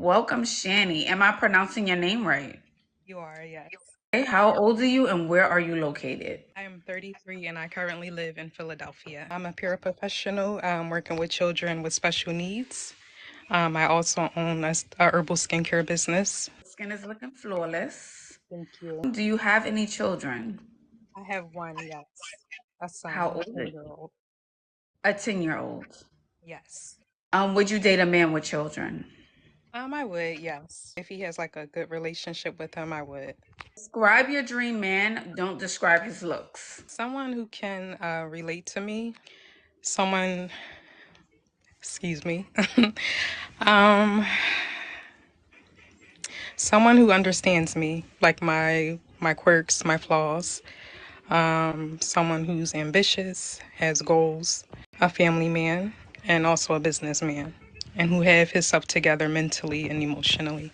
Welcome, Shani. Am I pronouncing your name right? You are, yes. Okay, how old are you and where are you located? I am 33 and I currently live in Philadelphia. I'm a paraprofessional working with children with special needs. I also own a herbal skincare business. Skin is looking flawless. Thank you. Do you have any children? I have one, yes, a How son, old is 10-year-old. a 10-year-old? Yes. Would you date a man with children? I would, yes. If he has like a good relationship with him, I would. Describe your dream man. Don't describe his looks. Someone who can relate to me. Someone, excuse me. um, Someone who understands me, like my quirks, my flaws. Someone who's ambitious, has goals, a family man, and also a businessman, and who have himself together mentally and emotionally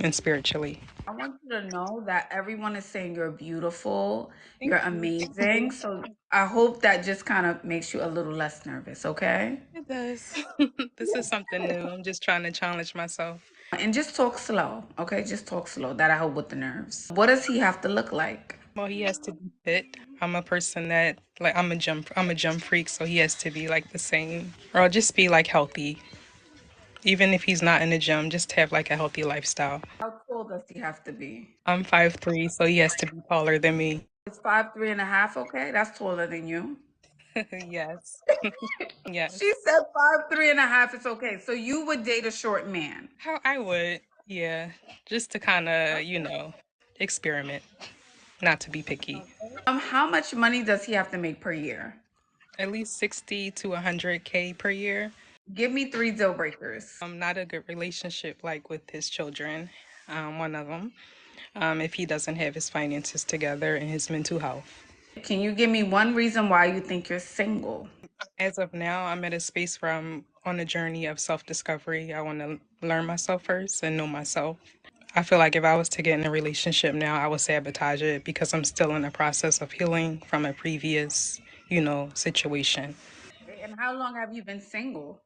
and spiritually. I want you to know that everyone is saying you're beautiful, Thank you're you. amazing. So I hope that just kind of makes you a little less nervous, okay? It does. This is something new. I'm just trying to challenge myself. And just talk slow, okay? Just talk slow. That'll help with the nerves. What does he have to look like? Well, he has to be fit. I'm a person that like I'm a gym freak, so he has to be like the same. Or I'll just be like healthy. Even if he's not in the gym, just have like a healthy lifestyle. How tall does he have to be? I'm 5'3", so he has to be taller than me. Is 5'3.5" okay? That's taller than you. Yes. She Yes. said 5'3.5" is okay. So you would date a short man. How I would, yeah, just to kind of, experiment, not to be picky. How much money does he have to make per year? At least 60 to 100K per year. Give me three deal breakers. Not a good relationship like with his children, one of them. If he doesn't have his finances together and his mental health. Can you give me one reason why you think you're single? As of now, I'm at a space where I'm on a journey of self-discovery. I want to learn myself first and know myself. I feel like if I was to get in a relationship now, I would sabotage it because I'm still in the process of healing from a previous, situation. And how long have you been single?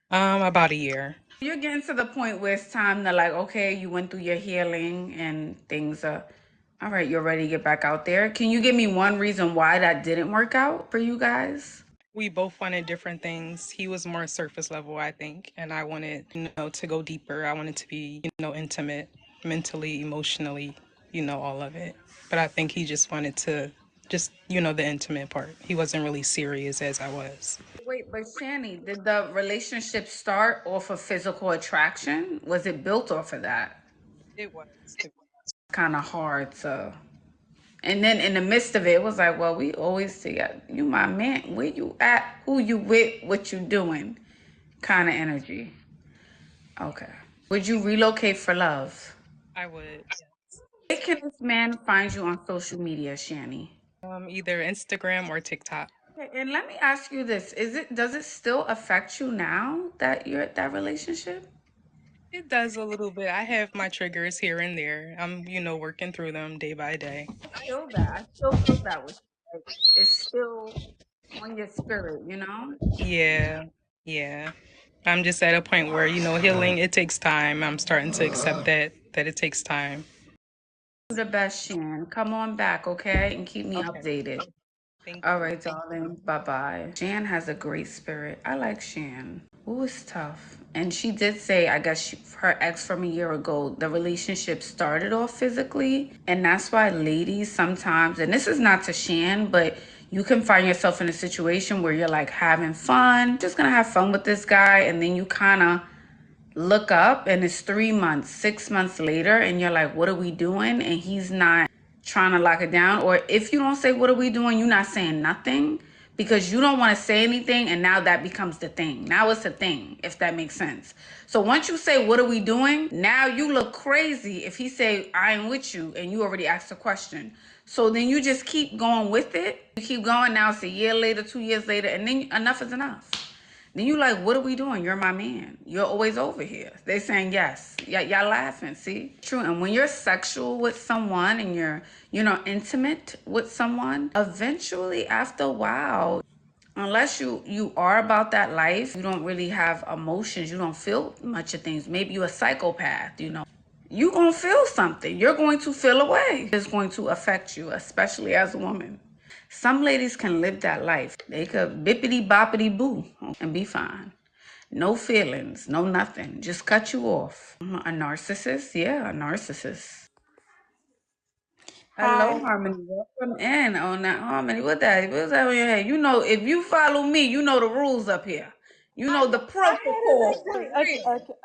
About a year. You're getting to the point where it's time to like, okay, you went through your healing and things are all right, you're ready to get back out there. Can you give me one reason why that didn't work out for you guys? We both wanted different things. He was more surface level, I think, and I wanted, to go deeper. I wanted to be, intimate, mentally, emotionally, all of it. But I think he just wanted to just, the intimate part. He wasn't really serious as I was. Wait, but Shani, did the relationship start off of physical attraction? Was it built off of that? It was. Kind of hard to. And then in the midst of it, it was like, well, we always together. You my man. Where you at? Who you with? What you doing? Kind of energy. Okay. Would you relocate for love? I would. Where can this man find you on social media, Shani? Either Instagram or TikTok. Okay, and let me ask you this. Does it still affect you now that you're at that relationship? It does a little bit. I have my triggers here and there. I'm, working through them day by day. Feel that. I still feel that with you. Like, it's still on your spirit, you know? Yeah, yeah. I'm just at a point where, healing, it takes time. I'm starting to accept that it takes time. Do the best, Shan. Come on back, okay? And keep me Okay. updated. Thank All you. right, darling. Bye bye. Shan has a great spirit. I like Shan. Ooh, it's tough. And she did say, I guess her ex from a year ago, the relationship started off physically. And that's why ladies sometimes, and this is not to Shan, but you can find yourself in a situation where you're like having fun, just gonna have fun with this guy. And then you kind of look up and it's 3 months, 6 months later, and you're like, what are we doing? And he's not trying to lock it down. Or if you don't say, what are we doing? You're not saying nothing because you don't want to say anything. And now that becomes the thing. Now it's a thing, if that makes sense. So once you say, what are we doing? Now you look crazy if he say, I ain't with you, and you already asked a question. So then you just keep going with it. You keep going. Now it's a year later, 2 years later, and then enough is enough. Then you like, what are we doing? You're my man. You're always over here. They saying yes. Y'all laughing, see? True. And when you're sexual with someone and you're, intimate with someone, eventually after a while, Unless you are about that life, you don't really have emotions, you don't feel much of things. Maybe you're a psychopath, you gonna feel something. You're going to feel a way. It's going to affect you, especially as a woman. Some ladies can live that life. They could bippity boppity boo and be fine. No feelings, no nothing. Just cut you off. A narcissist? Yeah, a narcissist. Hello, Hi. Harmony. Welcome in on that Harmony. What's that on your head? If you follow me, you know the rules up here. You I know the know. I protocol had for it exactly. real.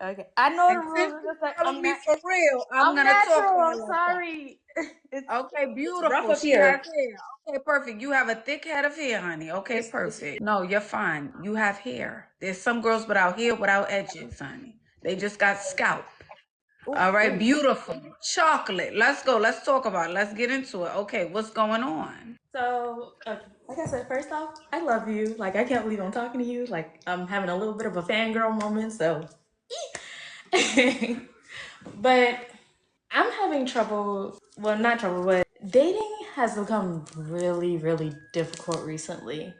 Okay. I know the And rules. since It's you just like follow I'm me not. for real, I'm I'm gonna talk to natural. her I'm like that. sorry. It's Okay, it's rough beautiful. up She has here. hair. Okay, perfect. You have a thick head of hair, honey. Okay, It's perfect. No, you're fine. You have hair. There's some girls without hair, without edges, honey. They just got scalp. ooh, All right, ooh. beautiful. Chocolate. Let's go. Let's talk about it. Let's get into it. Okay, what's going on? So, okay. Like I said, first off, I love you. Like I can't believe I'm talking to you. Like I'm having a little bit of a fangirl moment. So, but I'm having trouble. Well, not trouble, but dating has become really, really difficult recently.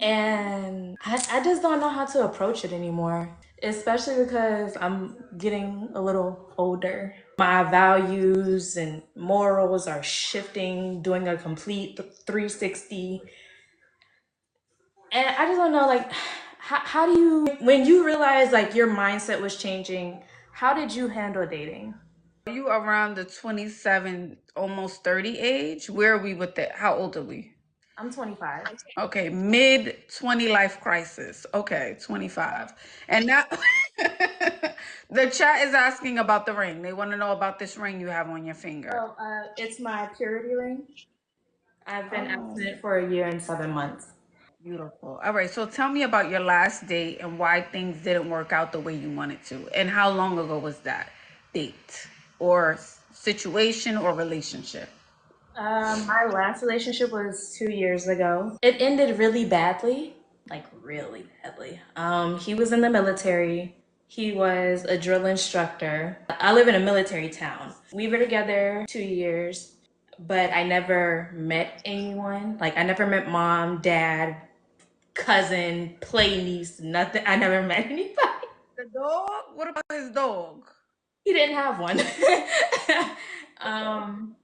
And I just don't know how to approach it anymore, especially because I'm getting a little older. My values and morals are shifting, doing a complete 360. And I just don't know, like, how do you, when you realize like your mindset was changing, how did you handle dating? Are you around the 27, almost 30 age? Where are we with that? How old are we? I'm 25. Okay, mid 20 life crisis. Okay, 25. And now the chat is asking about the ring. They want to know about this ring you have on your finger. Oh, it's my purity ring. I've been Oh, abstinent for a year and 7 months. beautiful. All right, so tell me about your last date and why things didn't work out the way you wanted to. And how long ago was that date or situation or relationship? My last relationship was 2 years ago. It ended really badly, like really badly. He was in the military. He was a drill instructor. I live in a military town. We were together 2 years, but I never met anyone. Like I never met mom, dad, cousin, play niece, nothing. I never met anybody. The dog? What about his dog? He didn't have one. um,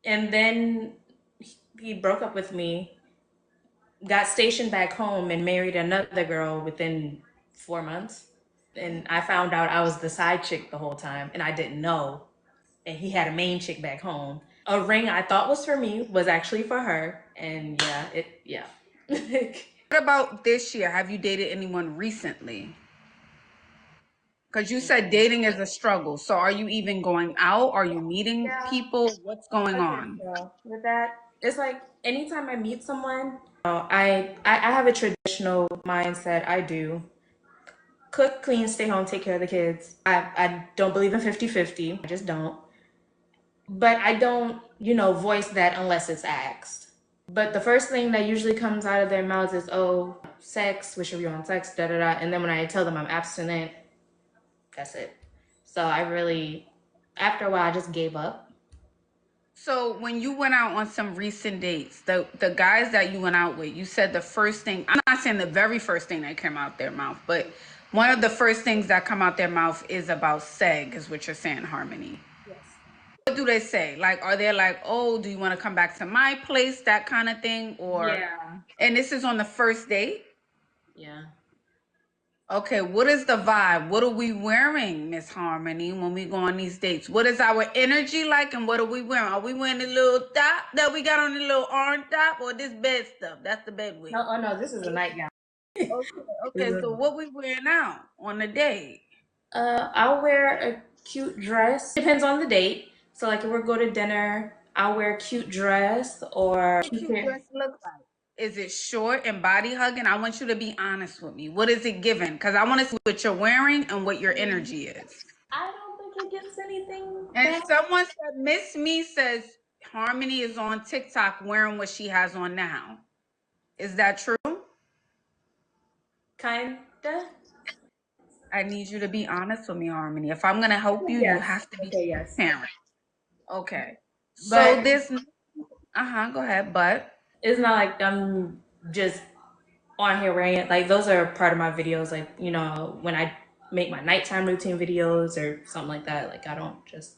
and then he broke up with me, got stationed back home, and married another girl within 4 months. And I found out I was the side chick the whole time, and I didn't know. And he had a main chick back home. A ring I thought was for me was actually for her. And yeah. What about this year? Have you dated anyone recently? Because you said dating is a struggle. So are you even going out? Are you meeting Yeah. people? What's going Okay, on? so with that, it's like anytime I meet someone, I have a traditional mindset. I do cook, clean, stay home, take care of the kids. I don't believe in 50-50. I just don't. But I don't, voice that unless it's asked. But the first thing that usually comes out of their mouths is, oh, sex, we should be on sex, da da da. And then when I tell them I'm abstinent, that's it. So I really, after a while, I just gave up. So when you went out on some recent dates, the guys that you went out with, you said the first thing, I'm not saying the very first thing that came out their mouth, but one of the first things that come out their mouth is about seg, is what you're saying, Harmony. Yes. What do they say? Like, are they like, oh, do you want to come back to my place? That kind of thing? Yeah. And this is on the first date? Yeah. Okay, what is the vibe? What are we wearing, Miss Harmony, when we go on these dates? What is our energy like and what are we wearing? Are we wearing the little top that we got on the little orange top or this bed stuff? That's the bed wear. No, oh no, this is a nightgown. Okay, This okay, is so what we wearing now on the date? I'll wear a cute dress. Depends on the date. So like if we're going to dinner, I'll wear a cute dress or What a cute cute pair. dress look like? Is it short and body hugging? I want you to be honest with me. What is it giving? Because I want to see what you're wearing and what your energy is. I don't think it gets anything And bad. someone said, Miss Me says Harmony is on TikTok wearing what she has on now. Is that true? Kinda. I need you to be honest with me, Harmony. If I'm gonna help you, you Yes. have to be Okay, yes. transparent. Okay. So But this, go ahead, but it's not like I'm just on here wearing it. Like those are part of my videos. Like, you know, when I make my nighttime routine videos or something like that, like I don't just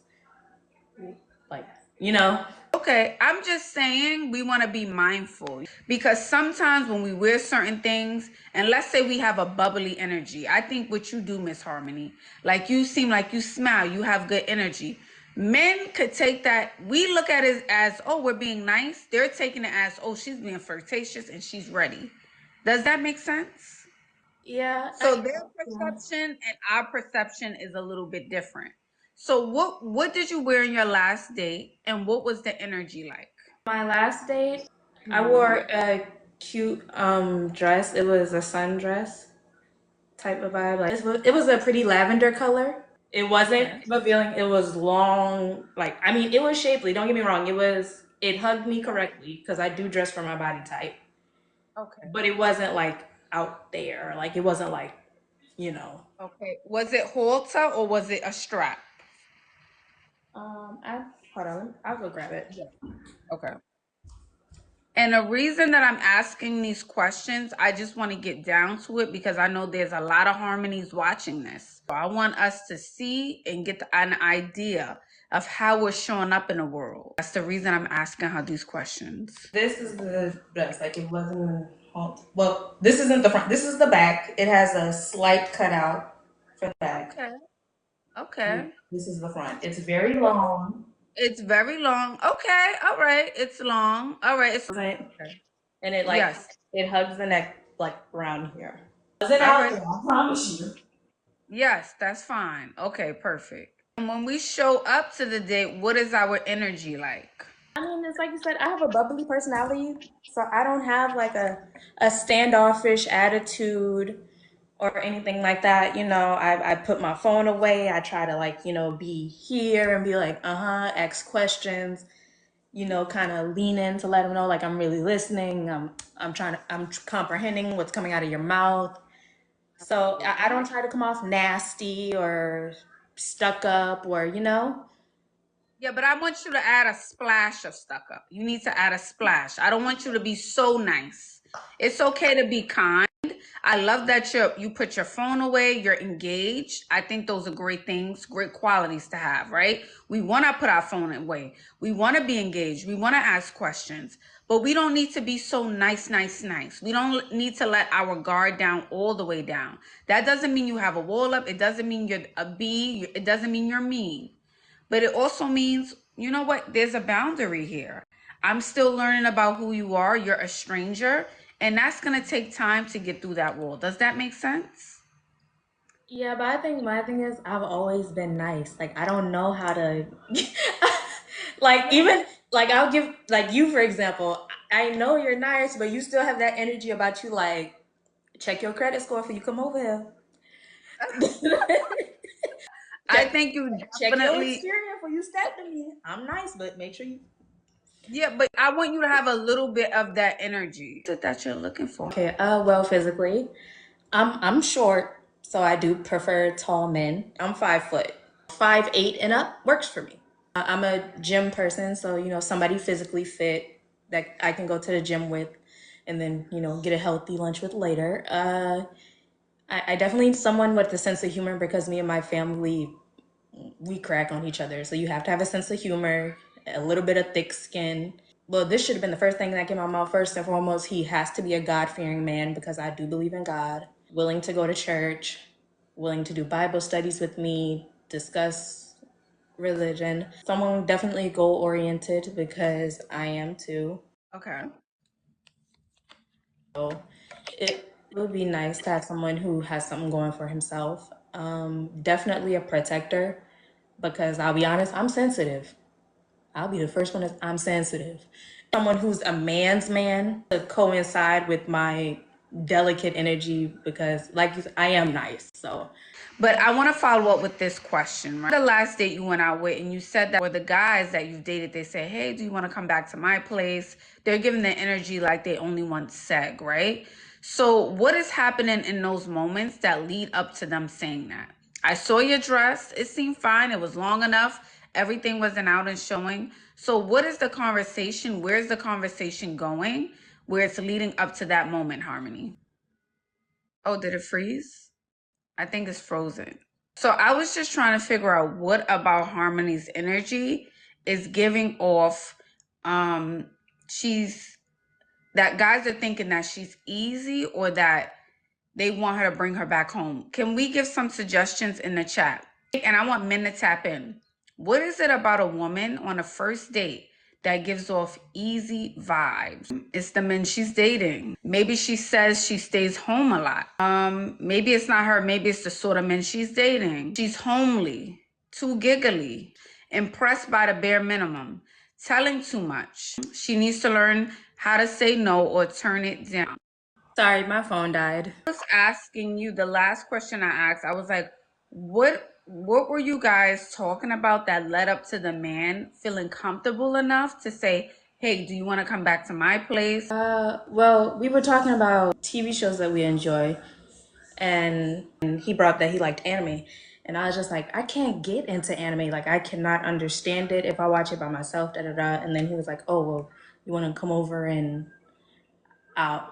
like, you know. Okay, I'm just saying we want to be mindful because sometimes when we wear certain things, and let's say we have a bubbly energy, I think what you do, Miss Harmony, like you seem like you smile, you have good energy. Men could take that, we look at it as, oh, we're being nice. They're taking it as, oh, she's being flirtatious and she's ready. Does that make sense? Yeah, So their yeah. perception and our perception is a little bit different. So what did you wear in your last date and what was the energy like? My last date, I Hmm. wore a cute dress. It was a sundress type of vibe. Like it was a pretty lavender color. It wasn't Okay. revealing. It was long. Like I mean, it was shapely. Don't get me wrong. It hugged me correctly because I do dress for my body type. Okay. But it wasn't like out there. Like it wasn't like, you know. Okay. Was it halter or was it a strap? I hold on. I'll go grab it. Yeah. Okay. And the reason that I'm asking these questions, I just want to get down to it because I know there's a lot of harmonies watching this. So I want us to see and get an idea of how we're showing up in the world. That's the reason I'm asking her these questions. This is the dress. Like it wasn't. Well, this isn't the front. This is the back. It has a slight cutout for the back. Okay. Okay. This is the front. It's very long. It's very long. Okay. All right. It's long. All right. It's Right? okay. And it like Yes. it hugs the neck like around here. Wasn't All out right. there, I promise you. Yes, that's fine. Okay, perfect. And when we show up to the date, what is our energy like? I mean, it's like you said, I have a bubbly personality, so I don't have like a standoffish attitude or anything like that. You know, I put my phone away. I try to like, you know, be here and be like, uh-huh, ask questions, you know, kind of lean in to let them know like I'm really listening. I'm comprehending what's coming out of your mouth. So I Absolutely. don't try to come off nasty or stuck up or, you know. Yeah, but I want you to add a splash of stuck up. You need to add a splash. I don't want you to be so nice. It's okay to be kind. I love that you put your phone away, you're engaged. I think those are great things, great qualities to have, right? We want to put our phone away. We want to be engaged. We want to ask questions. But we don't need to be so nice, nice, nice. We don't need to let our guard down all the way down. That doesn't mean you have a wall up. It doesn't mean you're a B. It doesn't mean you're mean. But it also means, you know what? There's a boundary here. I'm still learning about who you are. You're a stranger. And that's going to take time to get through that wall. Does that make sense? Yeah, but I think my thing is I've always been nice. Like I don't know how to like even like I'll give like you for example, I know you're nice, but you still have that energy about you like check your credit score before you come over here. I check think you check your definitely, exterior before you step to me. I'm nice, but make sure you yeah, but I want you to have a little bit of that energy that you're looking for. Okay, well physically. I'm short, so I do prefer tall men. I'm 5 foot. 5'8" and up works for me. I'm a gym person, so you know, somebody physically fit that I can go to the gym with and then, you know, get a healthy lunch with later. I definitely need someone with a sense of humor because me and my family we crack on each other. So you have to have a sense of humor, a little bit of thick skin. Well, this should have been the first thing that came out of my mouth. First and foremost, he has to be a God fearing man because I do believe in God. Willing to go to church, willing to do Bible studies with me, discuss religion. Someone definitely goal oriented because I am too. Okay. So it would be nice to have someone who has something going for himself. Definitely a protector because I'll be honest, I'm sensitive. I'll be the first one to, I'm sensitive. Someone who's a man's man to coincide with my delicate energy because like you said, I am nice. So But I want to follow up with this question, right? The last date you went out with, and you said that for the guys that you've dated, they say, hey, do you want to come back to my place? They're giving the energy like they only want seg, right? So what is happening in those moments that lead up to them saying that? I saw your dress. It seemed fine. It was long enough. Everything wasn't out and showing. So what is the conversation? Where's the conversation going? where it's leading up to that moment, Harmony. Oh, did it freeze? I think it's frozen. So I was just trying to figure out what about Harmony's energy is giving off she's that guys are thinking that she's easy or that they want her to bring her back home. Can we give some suggestions in the chat? And I want men to tap in. What is it about a woman on a first date that gives off easy vibes? It's the men she's dating. Maybe she says she stays home a lot. Maybe it's not her. Maybe it's the sort of men she's dating. She's homely, too giggly, impressed by the bare minimum, telling too much. She needs to learn how to say no or turn it down. Sorry, my phone died. I was asking you the last question I asked. I was like, what were you guys talking about that led up to the man feeling comfortable enough to say, hey, do you want to come back to my place? Well, we were talking about TV shows that we enjoy, and he brought up that he liked anime. And I was just like, I can't get into anime. Like, I cannot understand it if I watch it by myself, da da da. And then he was like, oh, well, you want to come over and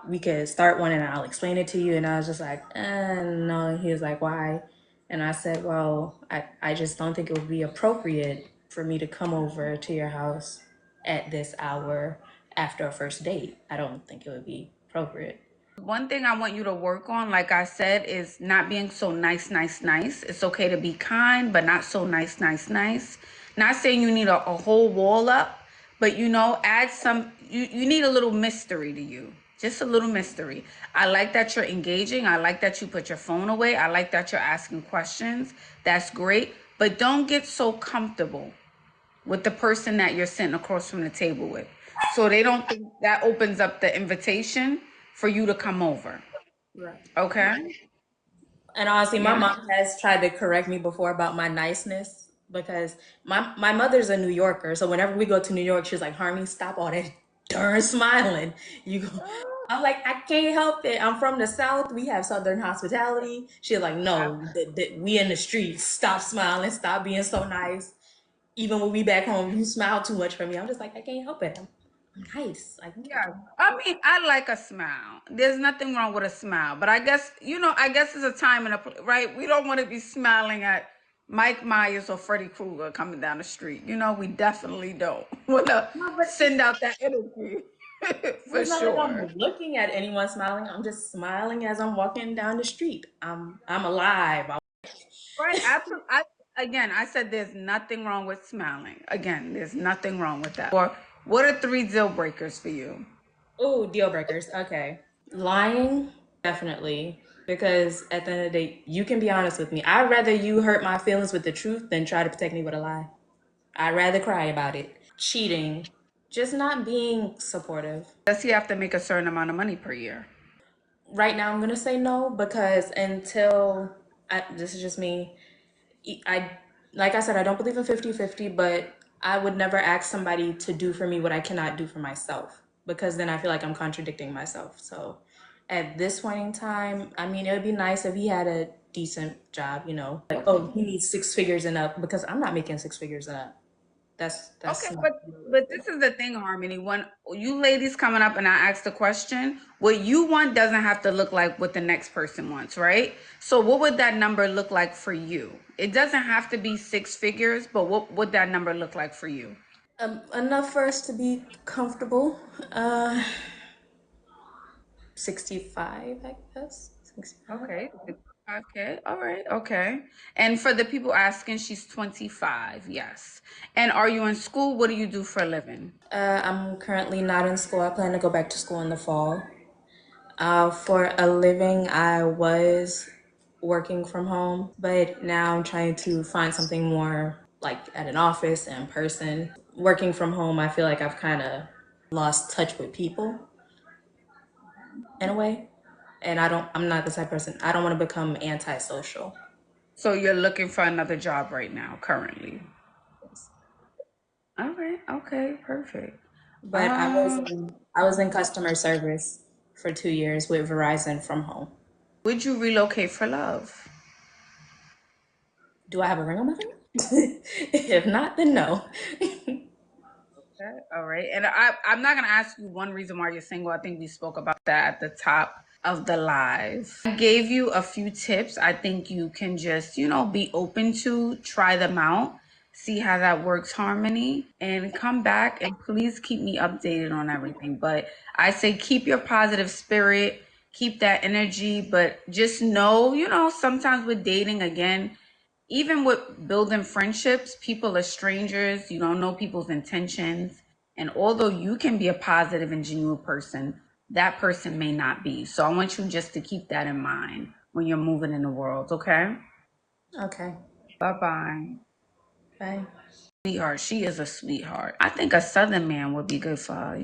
we could start one and I'll explain it to you. And I was just like, no. And he was like, why? And I said, well, I just don't think it would be appropriate for me to come over to your house at this hour after a first date. I don't think it would be appropriate. One thing I want you to work on, like I said, is not being so nice, nice, nice. It's okay to be kind, but not so nice, nice, nice. Not saying you need a whole wall up, but add some, you need a little mystery to you. Just a little mystery. I like that you're engaging. I like that you put your phone away. I like that you're asking questions. That's great. But don't get so comfortable with the person that you're sitting across from the table with. So they don't think that opens up the invitation for you to come over. Right. Okay? And honestly, my Yeah. mom has tried to correct me before about my niceness because my mother's a New Yorker. So whenever we go to New York, she's like, Harmony, stop all that darn smiling. You go. I'm like, I can't help it. I'm from the South. We have Southern hospitality. She's like, no, we in the streets. Stop smiling. Stop being so nice. Even when we back home, you smile too much for me. I'm just like, I can't help it. I'm nice. I Yeah. can't. I mean, I like a smile. There's nothing wrong with a smile. But I guess, it's a time and right? We don't want to be smiling at Mike Myers or Freddy Krueger coming down the street. We definitely don't want to No, but send out that energy for it's not like sure. I'm looking at anyone smiling. I'm just smiling as I'm walking down the street. I'm alive. Right. Absolutely. I said there's nothing wrong with smiling. Again, there's nothing wrong with that. Or what are 3 deal breakers for you? Oh, deal breakers. Okay. Lying, definitely. Because at the end of the day, you can be honest with me. I'd rather you hurt my feelings with the truth than try to protect me with a lie. I'd rather cry about it. Cheating, just not being supportive. Does he have to make a certain amount of money per year? Right now, I'm gonna say no because this is just me. I like I said, I don't believe in 50-50, but I would never ask somebody to do for me what I cannot do for myself because then I feel like I'm contradicting myself. So at this point in time, I mean, it would be nice if he had a decent job, like, oh, he needs 6 figures and up because I'm not making 6 figures and up. That's Okay, not but this is the thing, Harmony. When you ladies coming up and I ask the question, what you want doesn't have to look like what the next person wants, right? So what would that number look like for you? It doesn't have to be 6 figures, but what would that number look like for you? enough for us to be comfortable. 65, I guess. 65. Okay. Okay. All right. Okay. And for the people asking, she's 25. Yes. And are you in school? What do you do for a living? I'm currently not in school. I plan to go back to school in the fall. For a living, I was working from home, but now I'm trying to find something more like at an office in person. Working from home, I feel like I've kind of lost touch with people in a way. And I'm not the type of person, I don't want to become antisocial. So you're looking for another job right now, currently. All right. Okay. Perfect. But Um, I was in customer service for 2 years with Verizon from home. would you relocate for love? Do I have a ring on my finger? If not, then no. Okay, all right. And I'm not going to ask you one reason why you're single. I think we spoke about that at the top of the live. I gave you a few tips. I think you can just, be open to, try them out, see how that works, Harmony, and come back and please keep me updated on everything. But I say keep your positive spirit, keep that energy, but just know, sometimes with dating, again, even with building friendships, people are strangers. You don't know people's intentions. And although you can be a positive and genuine person, that person may not be. So I want you just to keep that in mind when you're moving in the world, okay? Okay. Bye-bye. Bye. Sweetheart, she is a sweetheart. I think a southern man would be good for her.